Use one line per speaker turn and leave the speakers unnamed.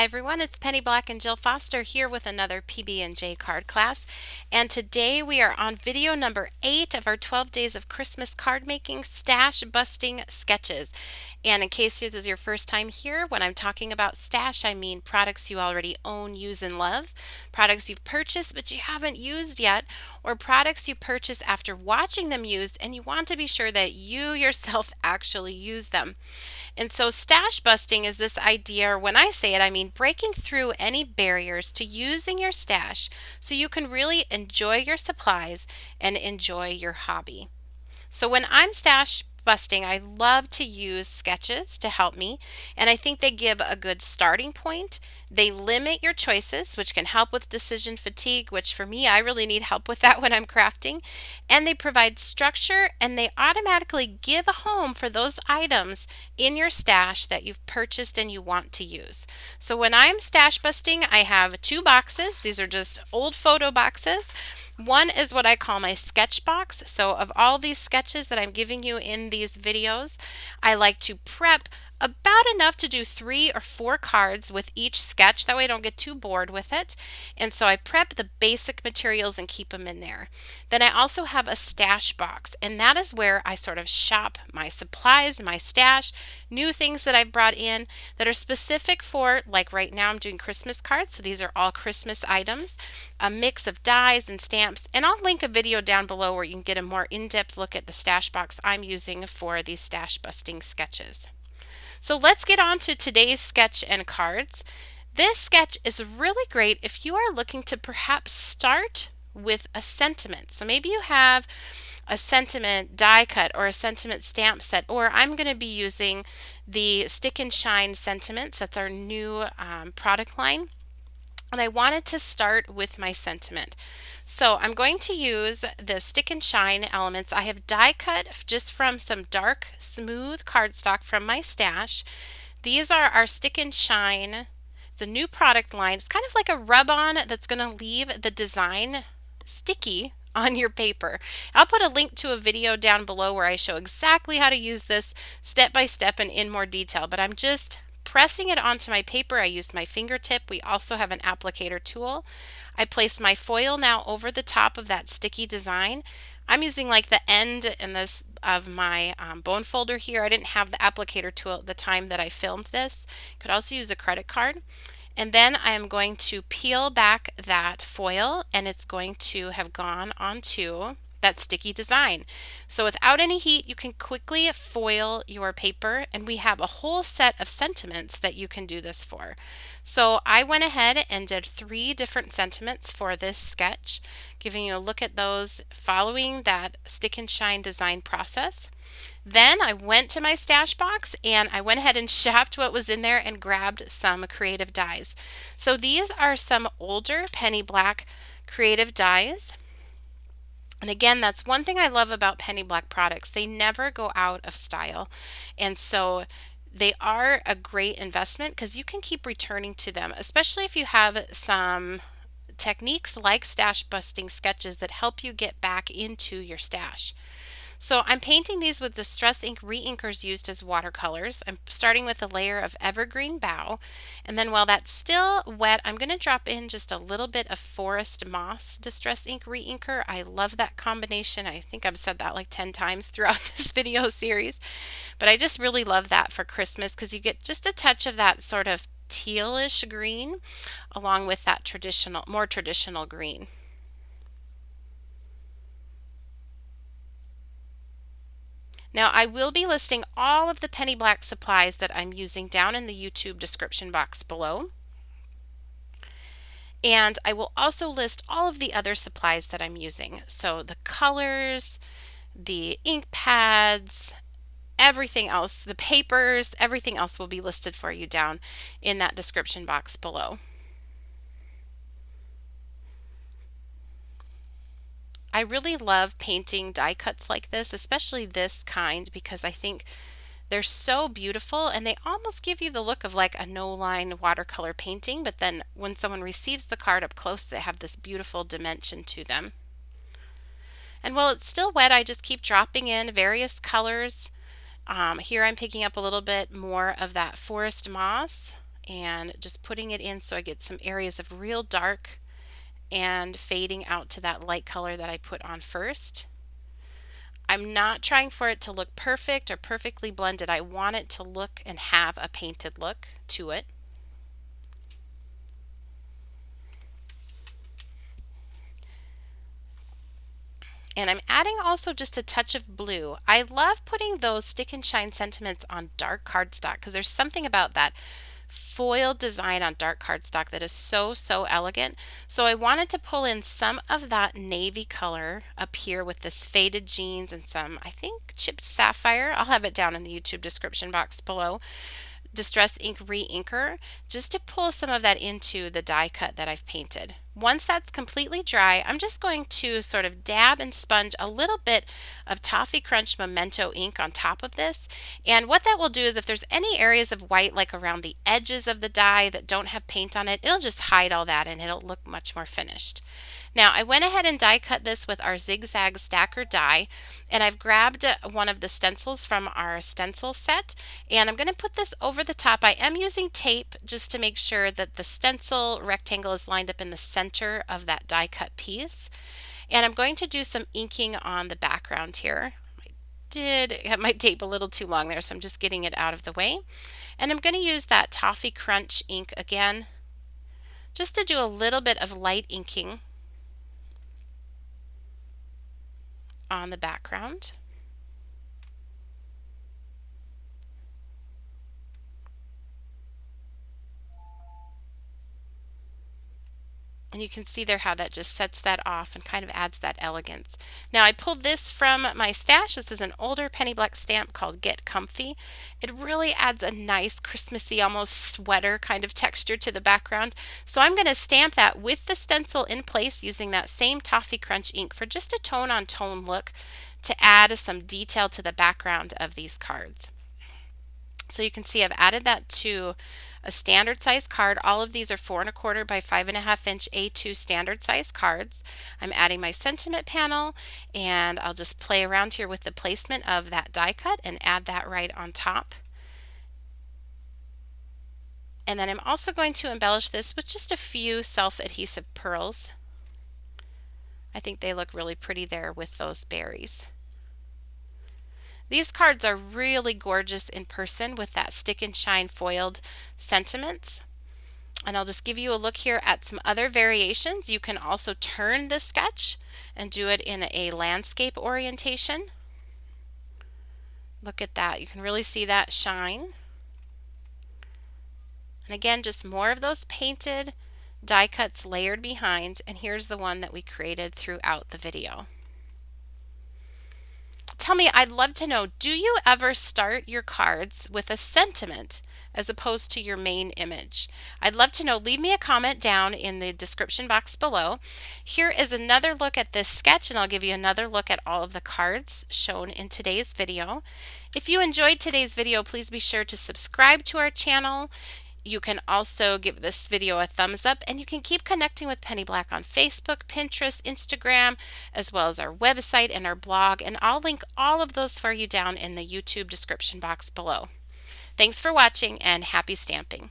Hi everyone, it's Penny Black and Jill Foster here with another PB&J card class. And today we are on video number 8 of our 12 Days of Christmas Card Making Stash Busting Sketches. And in case this is your first time here, when I'm talking about stash, I mean products you already own, use, and love, products you've purchased but you haven't used yet, or products you purchase after watching them used and you want to be sure that you yourself actually use them. And so stash busting is this idea, or when I say it, I mean breaking through any barriers to using your stash so you can really enjoy your supplies and enjoy your hobby. So when I'm stash busting, I love to use sketches to help me, and I think they give a good starting point. They limit your choices, which can help with decision fatigue, which for me, I really need help with that when I'm crafting. And they provide structure, and they automatically give a home for those items in your stash that you've purchased and you want to use. So when I'm stash busting, I have 2 boxes. These are just old photo boxes. One is what I call my sketch box. So of all these sketches that I'm giving you in these videos, I like to prep about enough to do 3 or 4 cards with each sketch. That way I don't get too bored with it. And so I prep the basic materials and keep them in there. Then I also have a stash box, and that is where I sort of shop my supplies, my stash, new things that I've brought in that are specific for, like right now I'm doing Christmas cards, so these are all Christmas items, a mix of dies and stamps, and I'll link a video down below where you can get a more in-depth look at the stash box I'm using for these stash busting sketches. So let's get on to today's sketch and cards. This sketch is really great if you are looking to perhaps start with a sentiment. So maybe you have a sentiment die cut or a sentiment stamp set, or I'm going to be using the Stick and Shine sentiments. That's our new product line. And I wanted to start with my sentiment. So I'm going to use the Stick and Shine elements. I have die cut just from some dark, smooth cardstock from my stash. These are our Stick and Shine. It's a new product line. It's kind of like a rub-on that's going to leave the design sticky on your paper. I'll put a link to a video down below where I show exactly how to use this step by step and in more detail, but I'm just pressing it onto my paper. I used my fingertip. We also have an applicator tool. I place my foil now over the top of that sticky design. I'm using like the end in this of my bone folder here. I didn't have the applicator tool at the time that I filmed this. Could also use a credit card. And then I am going to peel back that foil, and it's going to have gone onto that sticky design. So without any heat, you can quickly foil your paper, and we have a whole set of sentiments that you can do this for. So I went ahead and did 3 different sentiments for this sketch, giving you a look at those following that Stick and Shine design process. Then I went to my stash box and I went ahead and shopped what was in there and grabbed some creative dies. So these are some older Penny Black creative dies. And again, that's one thing I love about Penny Black products. They never go out of style. And so they are a great investment because you can keep returning to them, especially if you have some techniques like stash busting sketches that help you get back into your stash. So I'm painting these with Distress Ink Reinkers used as watercolors. I'm starting with a layer of Evergreen Bough, and then while that's still wet, I'm going to drop in just a little bit of Forest Moss Distress Ink Reinker. I love that combination. I think I've said that like 10 times throughout this video series, but I just really love that for Christmas because you get just a touch of that sort of tealish green along with that more traditional green. Now I will be listing all of the Penny Black supplies that I'm using down in the YouTube description box below. And I will also list all of the other supplies that I'm using. So the colors, the ink pads, everything else, the papers, everything else will be listed for you down in that description box below. I really love painting die cuts like this, especially this kind, because I think they're so beautiful and they almost give you the look of like a no-line watercolor painting, but then when someone receives the card up close, they have this beautiful dimension to them. And while it's still wet, I just keep dropping in various colors. Here I'm picking up a little bit more of that forest moss and just putting it in so I get some areas of real dark and fading out to that light color that I put on first. I'm not trying for it to look perfect or perfectly blended. I want it to look and have a painted look to it. And I'm adding also just a touch of blue. I love putting those stick and shine sentiments on dark cardstock because there's something about that foiled design on dark cardstock that is so elegant. So I wanted to pull in some of that navy color up here with this faded jeans and some, I think, chipped sapphire. I'll have it down in the YouTube description box below. Distress ink reinker, just to pull some of that into the die cut that I've painted. Once that's completely dry, I'm just going to sort of dab and sponge a little bit of Toffee Crunch Memento ink on top of this. And what that will do is if there's any areas of white like around the edges of the die that don't have paint on it, it'll just hide all that and it'll look much more finished. Now I went ahead and die cut this with our zigzag stacker die, and I've grabbed one of the stencils from our stencil set, and I'm going to put this over the top. I am using tape just to make sure that the stencil rectangle is lined up in the center of that die cut piece. And I'm going to do some inking on the background here. I did have my tape a little too long there, so I'm just getting it out of the way. And I'm going to use that Toffee Crunch ink again, just to do a little bit of light inking on the background. And you can see there how that just sets that off and kind of adds that elegance. Now I pulled this from my stash. This is an older penny black stamp called Get Comfy. It really adds a nice Christmassy, almost sweater kind of texture to the background. So I'm going to stamp that with the stencil in place using that same Toffee Crunch ink for just a tone on tone look to add some detail to the background of these cards. So you can see I've added that to a standard size card. All of these are 4 1/4 by 5.5 inch A2 standard size cards. I'm adding my sentiment panel, and I'll just play around here with the placement of that die cut and add that right on top. And then I'm also going to embellish this with just a few self-adhesive pearls. I think they look really pretty there with those berries. These cards are really gorgeous in person with that stick and shine foiled sentiments. And I'll just give you a look here at some other variations. You can also turn the sketch and do it in a landscape orientation. Look at that. You can really see that shine. And again, just more of those painted die cuts layered behind. And here's the one that we created throughout the video. Tell me, I'd love to know, do you ever start your cards with a sentiment as opposed to your main image? I'd love to know. Leave me a comment down in the description box below. Here is another look at this sketch, and I'll give you another look at all of the cards shown in today's video. If you enjoyed today's video, please be sure to subscribe to our channel. You can also give this video a thumbs up, and you can keep connecting with Penny Black on Facebook, Pinterest, Instagram, as well as our website and our blog, and I'll link all of those for you down in the YouTube description box below. Thanks for watching, and happy stamping.